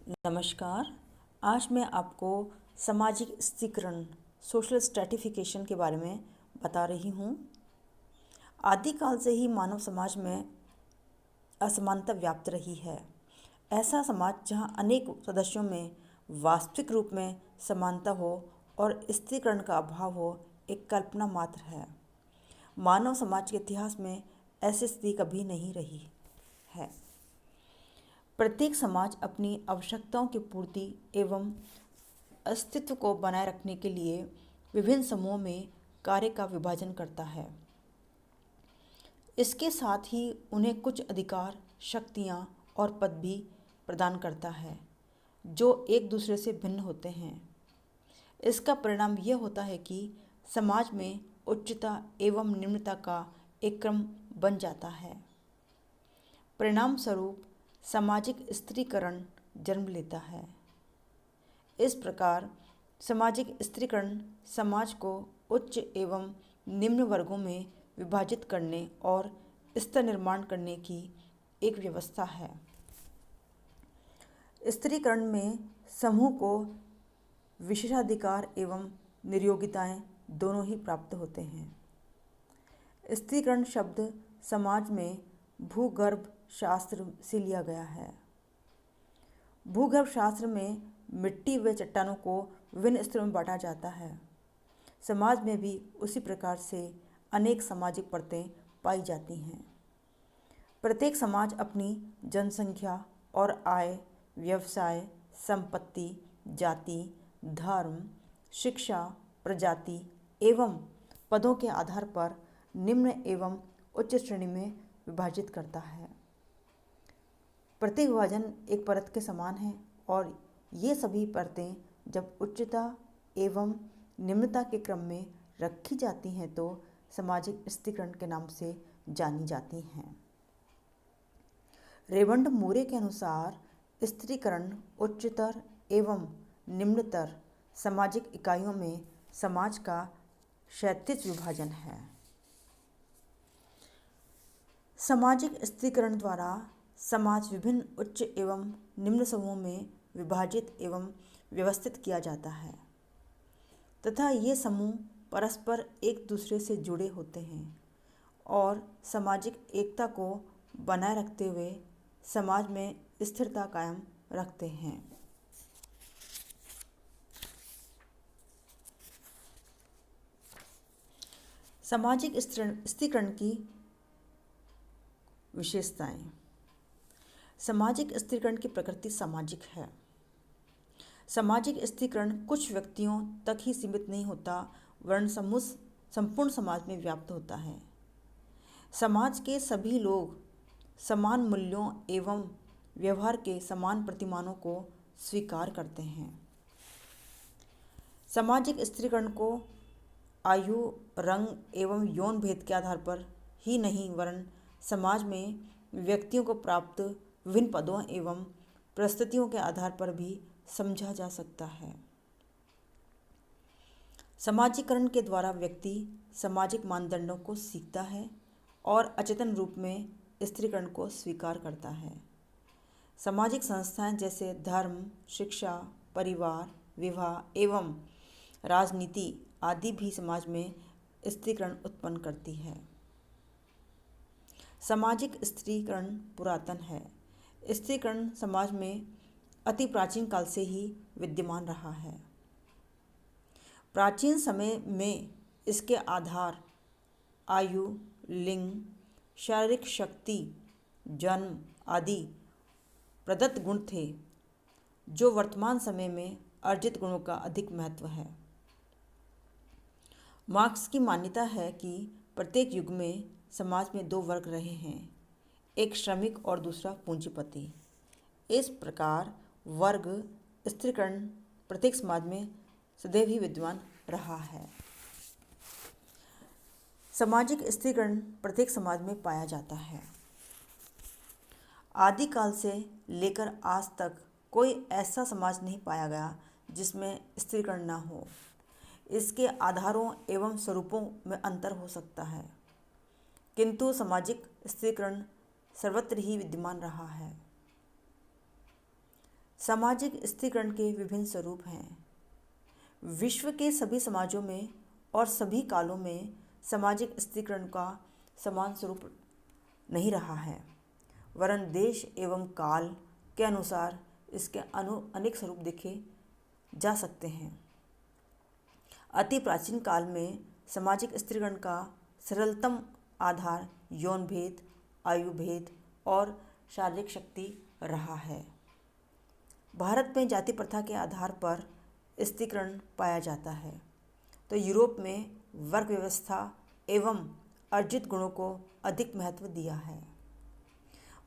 नमस्कार। आज मैं आपको सामाजिक स्थिरीकरण सोशल स्ट्रैटिफिकेशन के बारे में बता रही हूँ। आदिकाल से ही मानव समाज में असमानता व्याप्त रही है। ऐसा समाज जहाँ अनेक सदस्यों में वास्तविक रूप में समानता हो और स्थिरीकरण का अभाव हो, एक कल्पना मात्र है। मानव समाज के इतिहास में ऐसी स्थिति कभी नहीं रही है। प्रत्येक समाज अपनी आवश्यकताओं की पूर्ति एवं अस्तित्व को बनाए रखने के लिए विभिन्न समूहों में कार्य का विभाजन करता है। इसके साथ ही उन्हें कुछ अधिकार, शक्तियाँ और पद भी प्रदान करता है जो एक दूसरे से भिन्न होते हैं। इसका परिणाम यह होता है कि समाज में उच्चता एवं निम्नता का एक क्रम बन जाता है। परिणाम स्वरूप सामाजिक स्थिरीकरण जन्म लेता है। इस प्रकार सामाजिक स्थिरीकरण समाज को उच्च एवं निम्न वर्गों में विभाजित करने और स्तर निर्माण करने की एक व्यवस्था है। स्थिरीकरण में समूह को विशेषाधिकार एवं नियोगिताएं दोनों ही प्राप्त होते हैं। स्थिरीकरण शब्द समाज में भूगर्भ शास्त्र से लिया गया है। भूगर्भ शास्त्र में मिट्टी व चट्टानों को विभिन्न स्तरों में बांटा जाता है। समाज में भी उसी प्रकार से अनेक सामाजिक परतें पाई जाती हैं। प्रत्येक समाज अपनी जनसंख्या और आय, व्यवसाय, संपत्ति, जाति, धर्म, शिक्षा, प्रजाति एवं पदों के आधार पर निम्न एवं उच्च श्रेणी में विभाजित करता है। प्रत्येक विभाजन एक परत के समान है और ये सभी परतें जब उच्चता एवं निम्नता के क्रम में रखी जाती हैं तो सामाजिक स्थिरीकरण के नाम से जानी जाती हैं। रेवंड मूरे के अनुसार स्थिरीकरण उच्चतर एवं निम्नतर सामाजिक इकाइयों में समाज का क्षैतिज विभाजन है। सामाजिक स्थिरीकरण द्वारा समाज विभिन्न उच्च एवं निम्न समूहों में विभाजित एवं व्यवस्थित किया जाता है तथा ये समूह परस्पर एक दूसरे से जुड़े होते हैं और सामाजिक एकता को बनाए रखते हुए समाज में स्थिरता कायम रखते हैं। सामाजिक स्थिरीकरण की विशेषताएं। सामाजिक स्थिरीकरण की प्रकृति सामाजिक है। सामाजिक स्थिरीकरण कुछ व्यक्तियों तक ही सीमित नहीं होता वरन संपूर्ण समाज में व्याप्त होता है। समाज के सभी लोग समान मूल्यों एवं व्यवहार के समान प्रतिमानों को स्वीकार करते हैं। सामाजिक स्थिरीकरण को आयु, रंग एवं यौन भेद के आधार पर ही नहीं वरन समाज में व्यक्तियों को प्राप्त विभिन्न पदों एवं परिस्थितियों के आधार पर भी समझा जा सकता है। समाजीकरण के द्वारा व्यक्ति सामाजिक मानदंडों को सीखता है और अचेतन रूप में स्थिरीकरण को स्वीकार करता है। सामाजिक संस्थाएं जैसे धर्म, शिक्षा, परिवार, विवाह एवं राजनीति आदि भी समाज में स्थिरीकरण उत्पन्न करती है। सामाजिक स्थिरीकरण पुरातन है। स्थिरीकरण समाज में अति प्राचीन काल से ही विद्यमान रहा है। प्राचीन समय में इसके आधार आयु, लिंग, शारीरिक शक्ति, जन्म आदि प्रदत्त गुण थे जो वर्तमान समय में अर्जित गुणों का अधिक महत्व है। मार्क्स की मान्यता है कि प्रत्येक युग में समाज में दो वर्ग रहे हैं, एक श्रमिक और दूसरा पूंजीपति। इस प्रकार वर्ग स्थिरीकरण प्रत्येक समाज में सदैव ही विद्यमान रहा है। सामाजिक स्थिरीकरण प्रत्येक समाज में पाया जाता है। आदिकाल से लेकर आज तक कोई ऐसा समाज नहीं पाया गया जिसमें स्थिरीकरण न हो। इसके आधारों एवं स्वरूपों में अंतर हो सकता है किंतु सामाजिक स्थिरीकरण सर्वत्र ही विद्यमान रहा है। सामाजिक स्त्रीकरण के विभिन्न स्वरूप हैं। विश्व के सभी समाजों में और सभी कालों में सामाजिक स्त्रीकरण का समान स्वरूप नहीं रहा है, वरन देश एवं काल के अनुसार इसके अनेक स्वरूप देखे जा सकते हैं। अति प्राचीन काल में सामाजिक स्त्रीकरण का सरलतम आधार यौन भेद, आयु भेद और शारीरिक शक्ति रहा है। भारत में जाति प्रथा के आधार पर स्त्रीकरण पाया जाता है, तो यूरोप में वर्ग व्यवस्था एवं अर्जित गुणों को अधिक महत्व दिया है।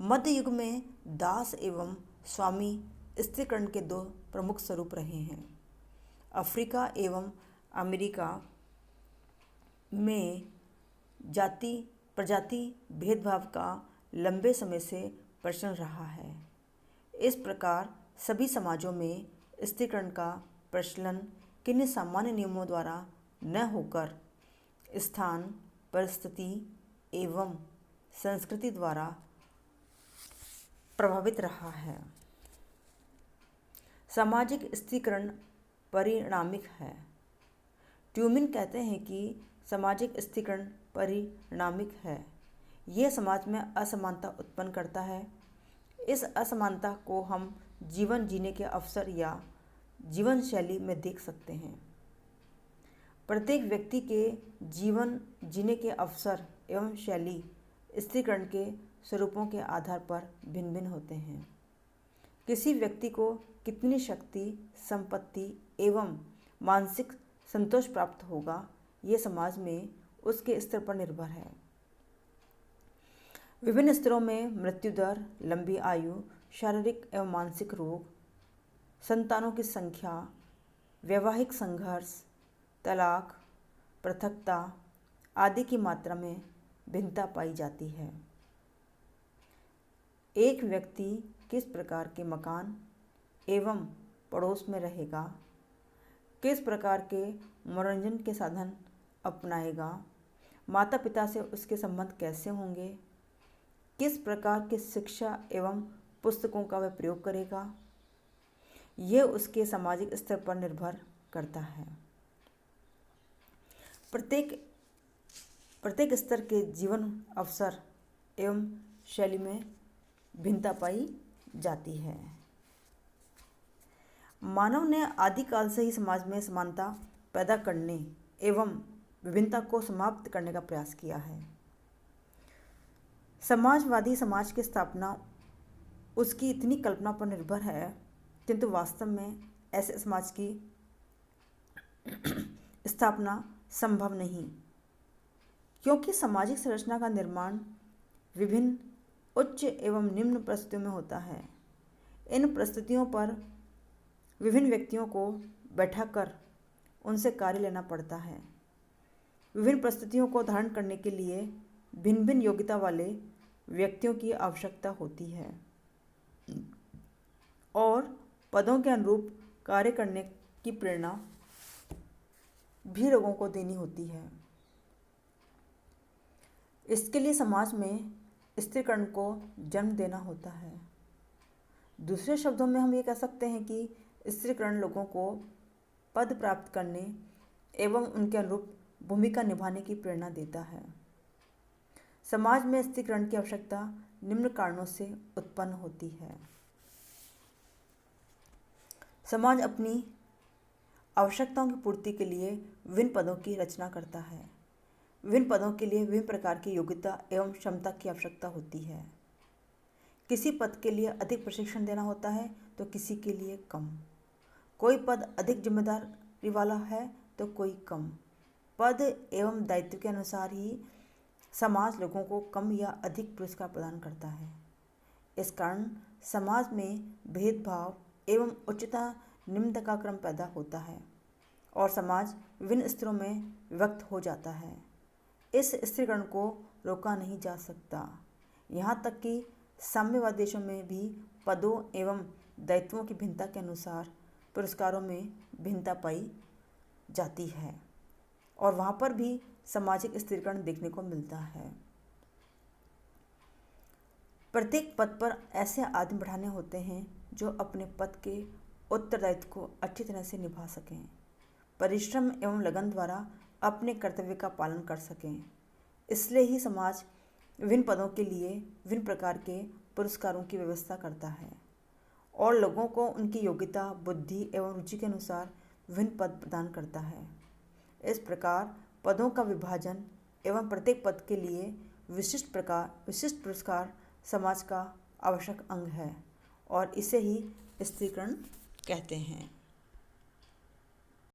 मध्य युग में दास एवं स्वामी स्त्रीकरण के दो प्रमुख स्वरूप रहे हैं। अफ्रीका एवं अमेरिका में जाति प्रजाति भेदभाव का लंबे समय से प्रचलन रहा है। इस प्रकार सभी समाजों में स्त्रीकरण का प्रचलन किन्हीं सामान्य नियमों द्वारा न होकर स्थान, परिस्थिति एवं संस्कृति द्वारा प्रभावित रहा है। सामाजिक स्त्रीकरण परिणामिक है। ट्यूमिन कहते हैं कि सामाजिक स्त्रीकरण परिणामिक है। यह समाज में असमानता उत्पन्न करता है। इस असमानता को हम जीवन जीने के अवसर या जीवन शैली में देख सकते हैं। प्रत्येक व्यक्ति के जीवन जीने के अवसर एवं शैली स्त्रीकरण के स्वरूपों के आधार पर भिन्न भिन्न होते हैं। किसी व्यक्ति को कितनी शक्ति, संपत्ति एवं मानसिक संतोष प्राप्त होगा, ये समाज में उसके स्तर पर निर्भर है। विभिन्न स्तरों में मृत्यु दर, लंबी आयु, शारीरिक एवं मानसिक रोग, संतानों की संख्या, वैवाहिक संघर्ष, तलाक, पृथकता आदि की मात्रा में भिन्नता पाई जाती है। एक व्यक्ति किस प्रकार के मकान एवं पड़ोस में रहेगा, किस प्रकार के मनोरंजन के साधन अपनाएगा, माता पिता से उसके संबंध कैसे होंगे, किस प्रकार की शिक्षा एवं पुस्तकों का वह प्रयोग करेगा, यह उसके सामाजिक स्तर पर निर्भर करता है। प्रत्येक स्तर के जीवन अवसर एवं शैली में भिन्नता पाई जाती है। मानव ने आदिकाल से ही समाज में समानता पैदा करने एवं विभिन्नता को समाप्त करने का प्रयास किया है। समाजवादी समाज की स्थापना उसकी इतनी कल्पना पर निर्भर है, किंतु वास्तव में ऐसे समाज की स्थापना संभव नहीं, क्योंकि सामाजिक संरचना का निर्माण विभिन्न उच्च एवं निम्न परिस्थितियों में होता है। इन परिस्थितियों पर विभिन्न व्यक्तियों को बैठाकर उनसे कार्य लेना पड़ता है। विभिन्न परिस्थितियों को धारण करने के लिए भिन्न भिन्न योग्यता वाले व्यक्तियों की आवश्यकता होती है और पदों के अनुरूप कार्य करने की प्रेरणा भी लोगों को देनी होती है। इसके लिए समाज में स्त्रीकरण को जन्म देना होता है। दूसरे शब्दों में हम ये कह सकते हैं कि स्त्रीकरण लोगों को पद प्राप्त करने एवं उनके अनुरूप भूमिका निभाने की प्रेरणा देता है। समाज में स्त्रीकरण की आवश्यकता निम्न कारणों से उत्पन्न होती है। समाज अपनी आवश्यकताओं की पूर्ति के लिए विभिन्न पदों की रचना करता है। विभिन्न पदों के लिए विभिन्न प्रकार की योग्यता एवं क्षमता की आवश्यकता होती है। किसी पद के लिए अधिक प्रशिक्षण देना होता है तो किसी के लिए कम। कोई पद अधिक जिम्मेदारी वाला है तो कोई कम। पद एवं दायित्व के अनुसार ही समाज लोगों को कम या अधिक पुरस्कार प्रदान करता है। इस कारण समाज में भेदभाव एवं उच्चता निम्नता का क्रम पैदा होता है और समाज विभिन्न स्तरों में विभक्त हो जाता है। इस स्त्रीकरण को रोका नहीं जा सकता। यहाँ तक कि साम्यवादी देशों में भी पदों एवं दायित्वों की भिन्नता के अनुसार पुरस्कारों में भिन्नता पाई जाती है और वहाँ पर भी सामाजिक स्त्रीकरण देखने को मिलता है। प्रत्येक पद पर ऐसे आदमी बढ़ाने होते हैं जो अपने पद के उत्तरदायित्व को अच्छी तरह से निभा सकें, परिश्रम एवं लगन द्वारा अपने कर्तव्य का पालन कर सकें। इसलिए ही समाज विभिन्न पदों के लिए विभिन्न प्रकार के पुरस्कारों की व्यवस्था करता है और लोगों को उनकी योग्यता, बुद्धि एवं रुचि के अनुसार विभिन्न पद प्रदान करता है। इस प्रकार पदों का विभाजन एवं प्रत्येक पद के लिए विशिष्ट पुरस्कार समाज का आवश्यक अंग है और इसे ही स्त्रीकरण कहते हैं।